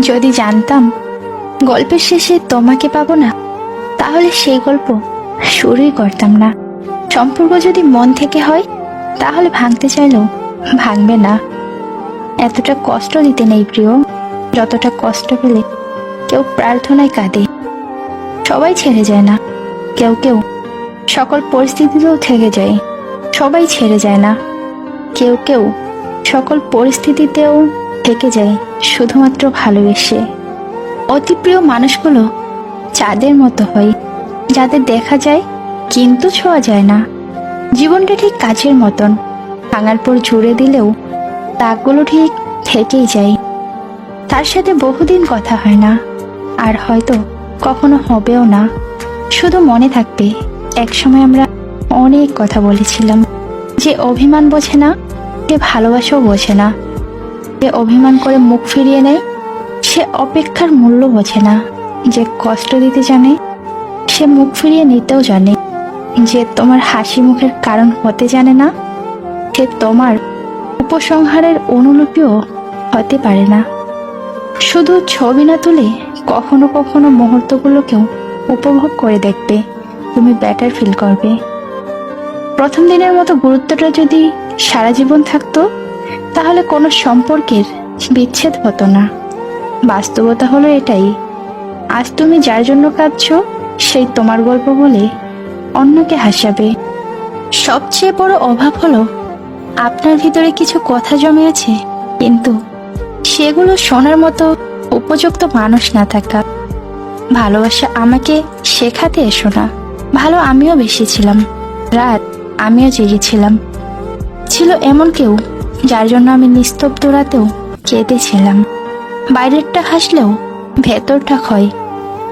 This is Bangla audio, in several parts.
যদি জানতাম গল্পের শেষে তোমাকে পাবো না, তাহলে সেই গল্প শুরুই করতাম না। সম্পর্ক যদি মন থেকে হয়, তাহলে ভাঙতে চাইলেও ভাঙবে না। এতটা কষ্ট দিতে নেই প্রিয়, যতটা কষ্ট পেলে কেউ প্রার্থনায় কাঁদে। সবাই ছেড়ে যায় না, কেউ কেউ সকল পরিস্থিতিতেও থেকে যায়। সবাই ছেড়ে যায় না, কেউ কেউ সকল পরিস্থিতিতেও থেকে যায় শুধুমাত্র ভালোবেসে। অতি প্রিয় মানুষগুলো চাঁদের মতো হয়, যাদের দেখা যায় কিন্তু ছোঁয়া যায় না। জীবনটা ঠিক কাচের মতন, ভাঙার পর জুড়ে দিলেও দাগগুলো ঠিক থেকেই যায়। তার সাথে বহুদিন কথা হয় না, আর হয়তো কখনো হবেও না। শুধু মনে থাকবে একসময় আমরা অনেক কথা বলেছিলাম। যে অভিমান বোঝে না, সে ভালোবাসাও বোঝে না। যে অভিমান করে মুখ ফিরিয়ে নেয়, সে অপেক্ষার মূল্য বোঝে না। যে কষ্ট দিতে জানে, সে মুখ ফিরিয়ে নিতেও জানে। যে তোমার হাসি মুখের কারণ হতে জানে না, সে তোমার উপসংহারের অনুলিপিও হতে পারে না। শুধু ছবি না তুলে কখনো কখনো মুহূর্তগুলোকেও উপভোগ করে দেখবে, তুমি বেটার ফিল করবে। প্রথম দিনের মতো গুরুত্বটা যদি সারা জীবন থাকতো, তাহলে কোনো সম্পর্কের বিচ্ছেদ হতো না। বাস্তবতা হলো এটাই, আজ তুমি যার জন্য কাঁদছো, সেই তোমার গল্প বলে অন্যকে হাসাবে। সবচেয়ে বড় অভাব হলো আপনার ভিতরে কিছু কথা জমে আছে, কিন্তু সেগুলো শোনার মতো উপযুক্ত মানুষ না থাকা। ভালোবাসা আমাকে শেখাতে এসো না। ভালো আমিও বেশিছিলাম, রাত আমিও জেগেছিলাম। ছিল এমন কেউ যার জন্য আমি নিস্তব্ধ রাতেও কেঁদেছিলাম। বাইরেরটা হাসলেও ভেতরটা ক্ষয়।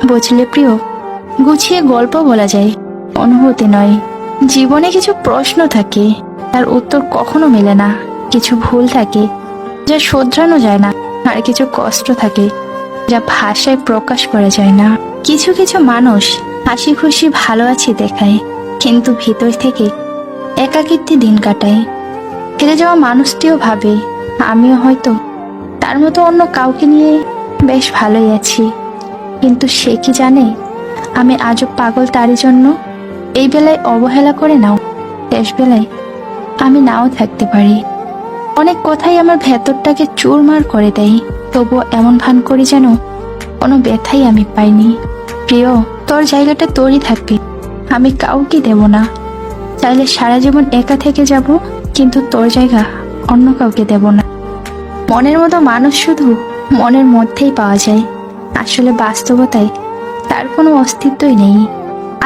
বুঝলে প্রিয়, গুছিয়ে গল্প বলা যায়, অনুভূতি নয়। জীবনে কিছু প্রশ্ন থাকে, তার উত্তর কখনো মেলে না। কিছু ভুল থাকে, যা শোধরানো যায় না। আর কিছু কষ্ট থাকে, যা ভাষায় প্রকাশ করা যায় না। কিছু কিছু মানুষ হাসি খুশি ভালো আছি দেখায়, কিন্তু ভিতর থেকে একাকিত্বে দিন কাটায়। ফিরে যাওয়া মানুষটিও ভাবে, আমিও হয়তো তার মতো অন্য কাউকে নিয়ে বেশ ভালোই আছি। কিন্তু সে কি জানে আমি আজও পাগল তারই জন্য। এই বেলায় অবহেলা করে নাও, শেষ বেলায় আমি নাও থাকতে পারি। অনেক কথাই আমার ভেতরটাকে চুরমার করে দেয়, তবুও এমন ভান করি যেন কোনো ব্যথাই আমি পাইনি। প্রিয়, তোর জায়গাটা তোরই থাকবে, আমি কাউকে দেব না। চাইলে সারা জীবন একা থেকে যাব, কিন্তু তোর জায়গা অন্য কাউকে দেব না। মনের মতো মানুষ শুধু মনের মধ্যেই পাওয়া যায়। আসলে বাস্তবতায় তার কোনো অস্তিত্বই নেই।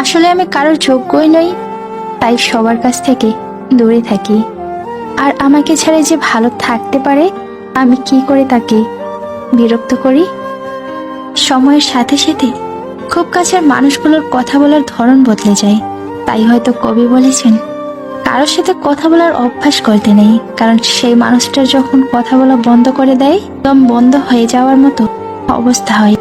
আসলে আমি কারোর যোগ্যই নই, তাই সবার কাছ থেকে দূরে থাকি। আর আমাকে ছেড়ে যে ভালো থাকতে পারে, আমি কি করে তাকে বিরক্ত করি? সময়ের সাথে সাথে খুব কাছের মানুষগুলোর কথা বলার ধরন বদলে যায়। তাই হয়তো কবি বলেছেন, কারোর সাথে কথা বলার অভ্যাস করতে নেই, কারণ সেই মানুষটার যখন কথা বলা বন্ধ করে দেয়, দম বন্ধ হয়ে যাওয়ার মতো অবস্থা হয়।